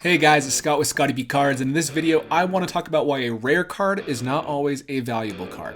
Hey guys, it's Scott with Scotty B Cards, and in this video I want to talk about why a rare card is not always a valuable card.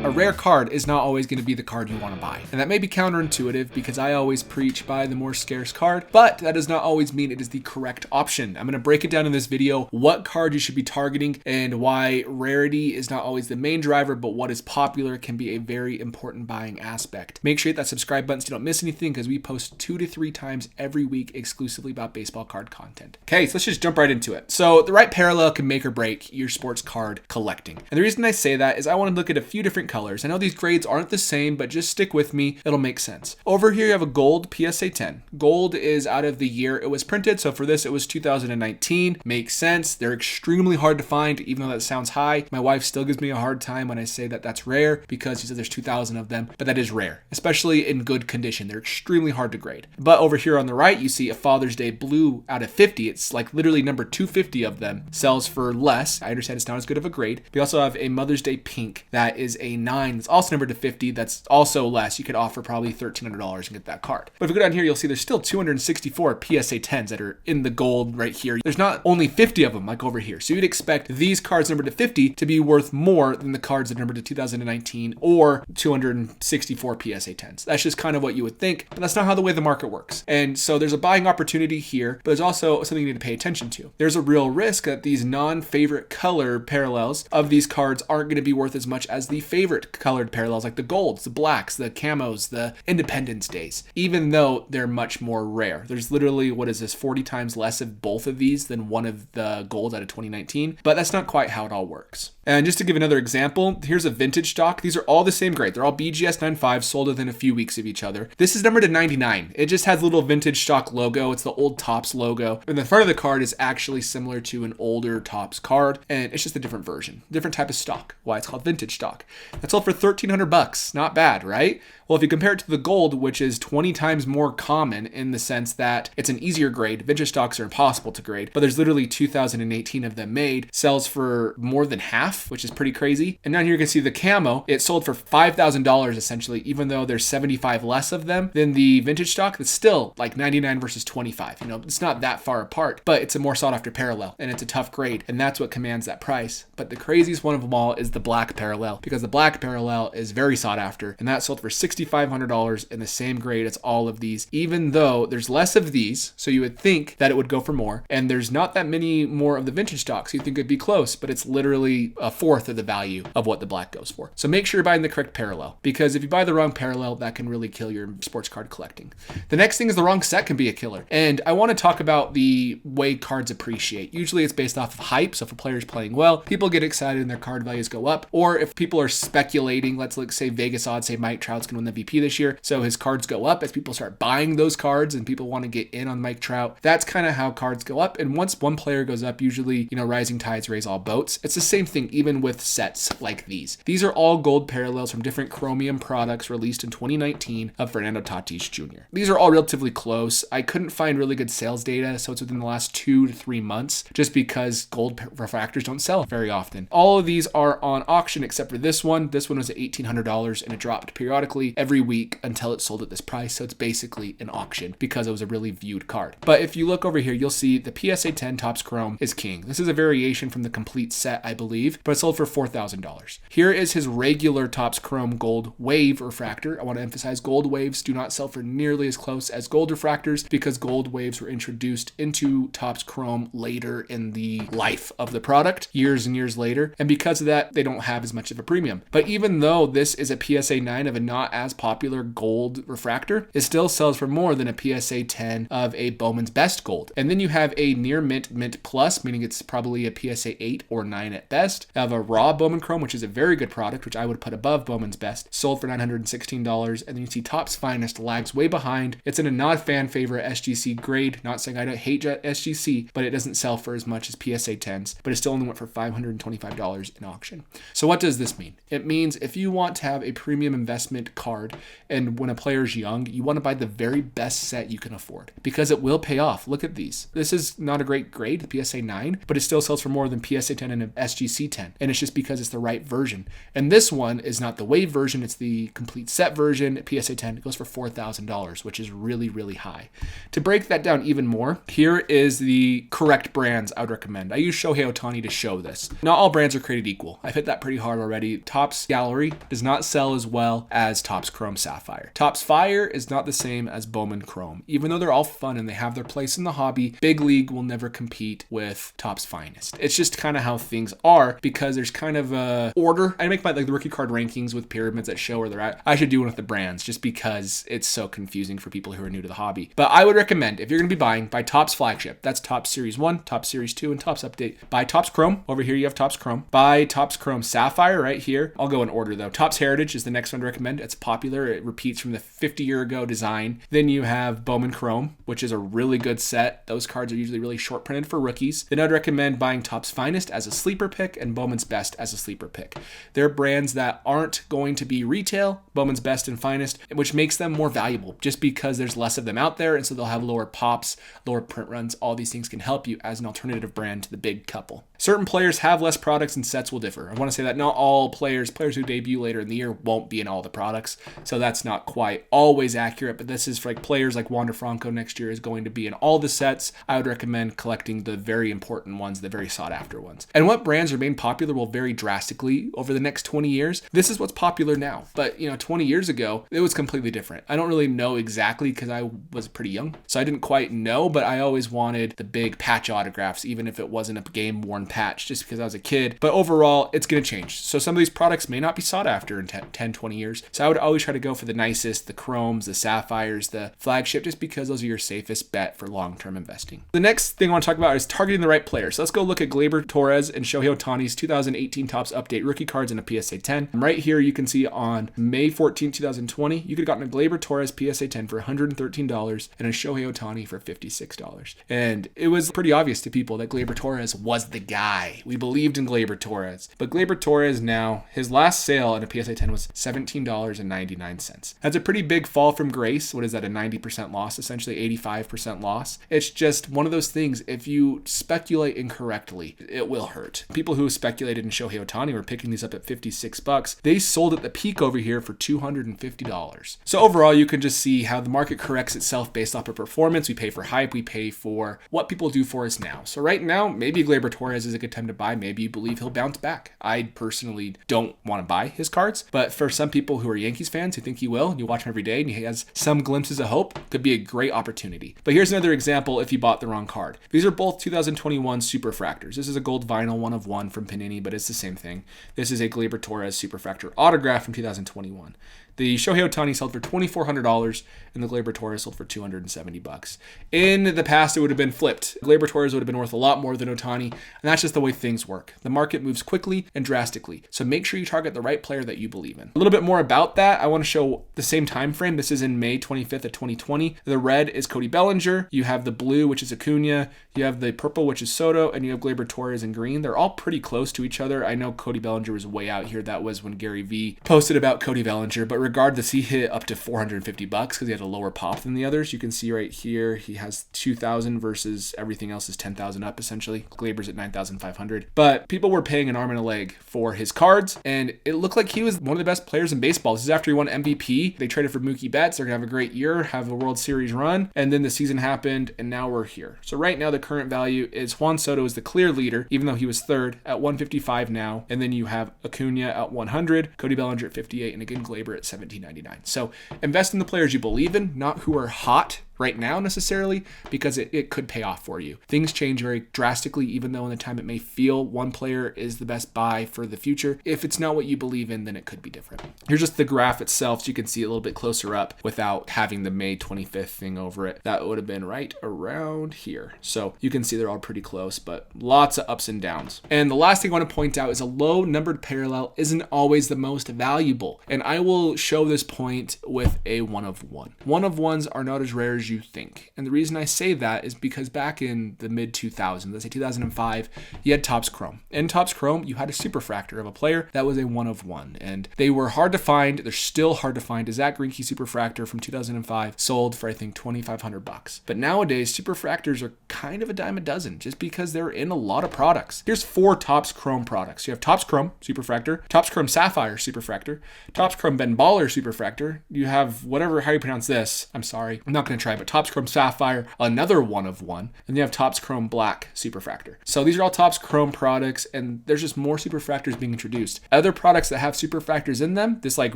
A rare card is not always going to be the card you want to buy. And that may be counterintuitive because I always preach buy the more scarce card, but that does not always mean it is the correct option. I'm going to break it down in this video, what card you should be targeting and why rarity is not always the main driver, but what is popular can be a very important buying aspect. Make sure you hit that subscribe button so you don't miss anything because we post 2 to 3 times every week exclusively about baseball card content. Okay, so let's just jump right into it. So the right parallel can make or break your sports card collecting. And the reason I say that is I want to look at a few different colors. I know these grades aren't the same, but just stick with me. It'll make sense. Over here, you have a gold PSA 10. Gold is out of the year it was printed. So for this, it was 2019. Makes sense. They're extremely hard to find, even though that sounds high. My wife still gives me a hard time when I say that that's rare because she says there's 2,000 of them, but that is rare, especially in good condition. They're extremely hard to grade. But over here on the right, you see a Father's Day blue out of 50. It's like literally number 250 of them sells for less. I understand it's not as good of a grade. We also have a Mother's Day pink that is a 9. It's also numbered to 50. That's also less. You could offer probably $1,300 and get that card. But if you go down here, you'll see there's still 264 PSA 10s that are in the gold right here. There's not only 50 of them like over here. So you'd expect these cards numbered to 50 to be worth more than the cards that are numbered to 2019 or 264 PSA 10s. That's just kind of what you would think, but that's not how the way the market works. And so there's a buying opportunity here, but there's also something you need to pay attention to. There's a real risk that these non-favorite color parallels of these cards aren't going to be worth as much as the favorite colored parallels like the golds, the blacks, the camos, the Independence Days, even though they're much more rare. There's literally, 40 times less of both of these than one of the golds out of 2019, but that's not quite how it all works. And just to give another example, here's a vintage stock. These are all the same grade. They're all BGS 95, sold within a few weeks of each other. This is numbered to 99. It just has a little vintage stock logo. It's the old Topps logo. And the front of the card is actually similar to an older Topps card, and it's just a different version, different type of stock. Why it's called vintage stock. That's sold for $1,300. Not bad, right? Well, if you compare it to the gold, which is 20 times more common in the sense that it's an easier grade, vintage stocks are impossible to grade, but there's literally 2018 of them made, sells for more than half, which is pretty crazy. And down here you can see the camo, it sold for $5,000 essentially, even though there's 75 less of them than the vintage stock. That's still like 99 versus 25. You know, it's not that far apart, but it's a more sought after parallel and it's a tough grade, and that's what commands that price. But the craziest one of them all is the black parallel, because the black parallel is very sought after, and that sold for $6,500 in the same grade as all of these, even though there's less of these, so you would think that it would go for more, and there's not that many more of the vintage stocks. You think it'd be close, but it's literally a fourth of the value of what the black goes for. So make sure you're buying the correct parallel, because if you buy the wrong parallel, that can really kill your sports card collecting. The next thing is the wrong set can be a killer, and I want to talk about the way cards appreciate. Usually it's based off of hype, so if a player's playing well, people get excited and their card values go up, or if people are speculating, let's say Vegas odds say Mike Trout's going to win the MVP this year, so his cards go up as people start buying those cards and people want to get in on Mike Trout. That's kind of how cards go up, and once one player goes up, usually, rising tides raise all boats. It's the same thing even with sets like these. These are all gold parallels from different Chromium products released in 2019 of Fernando Tatis Jr. These are all relatively close. I couldn't find really good sales data, so it's within the last 2 to 3 months, just because gold refractors don't sell very often. All of these are on auction except for this one. This one was at $1,800 and it dropped periodically every week until it sold at this price. So it's basically an auction because it was a really viewed card. But if you look over here, you'll see the PSA 10 Topps Chrome is king. This is a variation from the complete set, I believe, but it sold for $4,000. Here is his regular Topps Chrome Gold Wave refractor. I want to emphasize gold waves do not sell for nearly as close as gold refractors because gold waves were introduced into Topps Chrome later in the life of the product, years and years later. And because of that, they don't have as much of a premium. But even though this is a PSA 9 of a not as popular gold refractor, it still sells for more than a PSA 10 of a Bowman's Best Gold. And then you have a near mint plus, meaning it's probably a PSA 8 or 9 at best, of a raw Bowman Chrome, which is a very good product, which I would put above Bowman's Best, sold for $916. And then you see Topps Finest lags way behind. It's in a not fan favorite SGC grade. Not saying I don't hate SGC, but it doesn't sell for as much as PSA 10s, but it still only went for $525 in auction. So what does this mean? It It means if you want to have a premium investment card and when a player's young, you want to buy the very best set you can afford because it will pay off. Look at these. This is not a great grade, the PSA 9, but it still sells for more than PSA 10 and a SGC 10. And it's just because it's the right version. And this one is not the wave version, it's the complete set version. PSA 10 goes for $4,000, which is really, really high. To break that down even more, here is the correct brands I would recommend. I use Shohei Ohtani to show this. Not all brands are created equal. I've hit that pretty hard already. Topps Gallery does not sell as well as Topps Chrome Sapphire. Topps Fire is not the same as Bowman Chrome. Even though they're all fun and they have their place in the hobby, Big League will never compete with Topps Finest. It's just kind of how things are because there's kind of a order. I make my the rookie card rankings with pyramids that show where they're at. I should do one with the brands just because it's so confusing for people who are new to the hobby. But I would recommend if you're going to be buying, buy Topps Flagship. That's Topps Series 1, Topps Series 2, and Topps Update. Buy Topps Chrome. Over here you have Topps Chrome. Buy Topps Chrome Sapphire right here. I'll go in order though. Topps Heritage is the next one to recommend. It's popular. It repeats from the 50-year-ago design. Then you have Bowman Chrome, which is a really good set. Those cards are usually really short printed for rookies. Then I'd recommend buying Topps Finest as a sleeper pick and Bowman's Best as a sleeper pick. They're brands that aren't going to be retail, Bowman's Best and Finest, which makes them more valuable just because there's less of them out there. And so they'll have lower pops, lower print runs. All these things can help you as an alternative brand to the big couple. Certain players have less products and sets will differ. I want to say that not all players who debut later in the year won't be in all the products. So that's not quite always accurate, but this is for like players like Wander Franco next year is going to be in all the sets. I would recommend collecting the very important ones, the very sought after ones. And what brands remain popular will vary drastically over the next 20 years. This is what's popular now, but 20 years ago, it was completely different. I don't really know exactly because I was pretty young, so I didn't quite know, but I always wanted the big patch autographs, even if it wasn't a game worn patch, just because I was a kid. But overall, it's going to change. So some of these products may not be sought after in 10, 20 years. So I would always try to go for the nicest, the chromes, the sapphires, the flagship, just because those are your safest bet for long-term investing. The next thing I want to talk about is targeting the right player. So let's go look at Gleyber Torres and Shohei Ohtani's 2018 Topps Update rookie cards in a PSA 10. Right here, you can see on May 14, 2020, you could have gotten a Gleyber Torres PSA 10 for $113 and a Shohei Ohtani for $56. And it was pretty obvious to people that Gleyber Torres was the guy. We believed in Gleyber Torres. But Gleyber Torres now, his last sale in a PSA 10 was $17.99. That's a pretty big fall from grace. What is that, a 90% loss, essentially 85% loss? It's just one of those things, if you speculate incorrectly, it will hurt. People who speculated in Shohei Ohtani were picking these up at $56. They sold at the peak over here for $250. So overall, you can just see how the market corrects itself based off of performance. We pay for hype. We pay for what people do for us now. So right now, maybe Gleyber Torres is a good time to buy. Maybe you believe he'll bounce back. I personally don't want to buy his cards, but for some people who are Yankees fans who think he will, and you watch him every day and he has some glimpses of hope, could be a great opportunity. But here's another example if you bought the wrong card. These are both 2021 Superfractors. This is a gold vinyl 1 of 1 from Panini, but it's the same thing. This is a Gleyber Torres Superfractor autograph from 2021. The Shohei Ohtani sold for $2,400 and the Gleyber Torres sold for $270. In the past, it would have been flipped. Gleyber Torres would have been worth a lot more than Ohtani, and that's just the way things work. The market moves quickly and drastically, so make sure you target the right player that you believe in. A little bit more about that, I want to show the same time frame. This is in May 25th of 2020. The red is Cody Bellinger. You have the blue, which is Acuna. You have the purple, which is Soto, and you have Gleyber Torres in green. They're all pretty close to each other. I know Cody Bellinger was way out here. That was when Gary Vee posted about Cody Bellinger, but regardless, he hit up to $450 because he had a lower pop than the others. You can see right here, he has 2,000 versus everything else is 10,000 up essentially. Gleyber's at 9,500. But people were paying an arm and a leg for his cards, and it looked like he was one of the best players in baseball. This is after he won MVP. They traded for Mookie Betts. They're gonna have a great year, have a World Series run, and then the season happened, and now we're here. So right now, the current value is Juan Soto is the clear leader, even though he was third at 155 now, and then you have Acuna at 100, Cody Bellinger at 58, and again Gleyber at 1799. So invest in the players you believe in, not who are hot right now necessarily, because it could pay off for you. Things change very drastically, even though in the time it may feel one player is the best buy for the future. If it's not what you believe in, then it could be different. Here's just the graph itself, so you can see a little bit closer up without having the May 25th thing over it. That would have been right around here. So you can see they're all pretty close, but lots of ups and downs. And the last thing I want to point out is a low numbered parallel isn't always the most valuable. And I will show this point with a 1 of 1. 1 of 1s are not as rare as refractors you think. And the reason I say that is because back in the mid 2000s, let's say 2005, you had Topps Chrome. In Topps Chrome, you had a superfractor of a player that was a 1/1. And they were hard to find. They're still hard to find. A Zach Greinke superfractor from 2005 sold for, I think, $2,500. But nowadays, superfractors are kind of a dime a dozen just because they're in a lot of products. Here's 4 Topps Chrome products. You have Topps Chrome superfractor, Topps Chrome Sapphire superfractor, Topps Chrome Ben Baller superfractor. You have how you pronounce this. I'm sorry. I'm not going to try, but Topps Chrome Sapphire, another 1/1. And you have Topps Chrome Black superfractor. So these are all Topps Chrome products, and there's just more superfractors being introduced. Other products that have superfractors in them, this like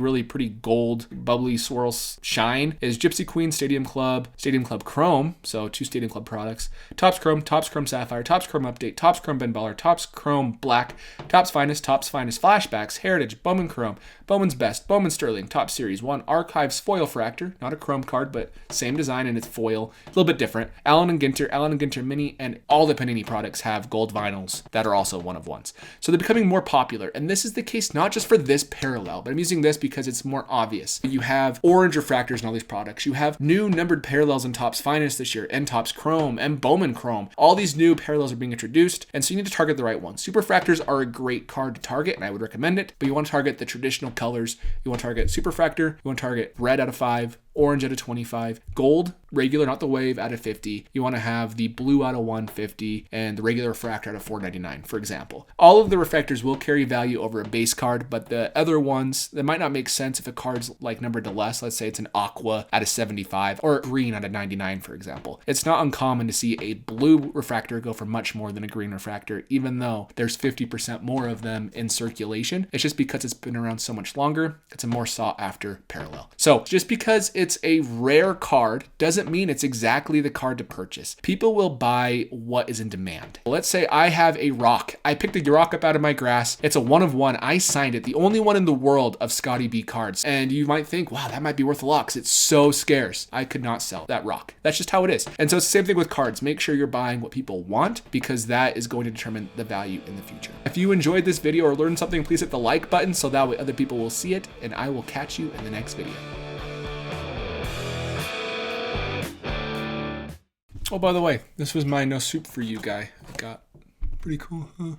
really pretty gold, bubbly swirl shine, is Gypsy Queen Stadium Club Chrome. So 2 Stadium Club products. Topps Chrome Sapphire, Topps Chrome Update, Topps Chrome Ben Baller, Topps Chrome Black, Topps Finest Flashbacks, Heritage, Bowman Chrome, Bowman's Best, Bowman Sterling, Topps Series 1, Archives Foil Fractor, not a Chrome card, but same design and it's foil, a little bit different. Allen & Ginter Mini, and all the Panini products have gold vinyls that are also 1/1s. So they're becoming more popular, and this is the case not just for this parallel, but I'm using this because it's more obvious. You have orange refractors in all these products. You have new numbered parallels in Topps Finest this year, and Topps Chrome, and Bowman Chrome. All these new parallels are being introduced, and so you need to target the right ones. Superfractors are a great card to target, and I would recommend it, but you want to target the traditional colors. You want to target Superfractor, you want to target red out of 5, orange out of 25, gold, regular, not the wave, out of 50. You want to have the blue out of 150 and the regular refractor out of 499, for example. All of the refractors will carry value over a base card, but the other ones, that might not make sense if a card's like numbered to less. Let's say it's an aqua out of 75 or green out of 99, for example. It's not uncommon to see a blue refractor go for much more than a green refractor, even though there's 50% more of them in circulation. It's just because it's been around so much longer. It's a more sought after parallel. So just because it's a rare card doesn't mean it's exactly the card to purchase. People will buy what is in demand. Let's say I have a rock. I picked a rock up out of my grass. It's a 1/1. I signed it. The only one in the world of Scotty B cards. And you might think, wow, that might be worth a lot because it's so scarce. I could not sell that rock. That's just how it is. And so it's the same thing with cards. Make sure you're buying what people want because that is going to determine the value in the future. If you enjoyed this video or learned something, please hit the like button so that way other people will see it, and I will catch you in the next video. Oh, by the way, this was my no soup for you guy. I got pretty cool, huh?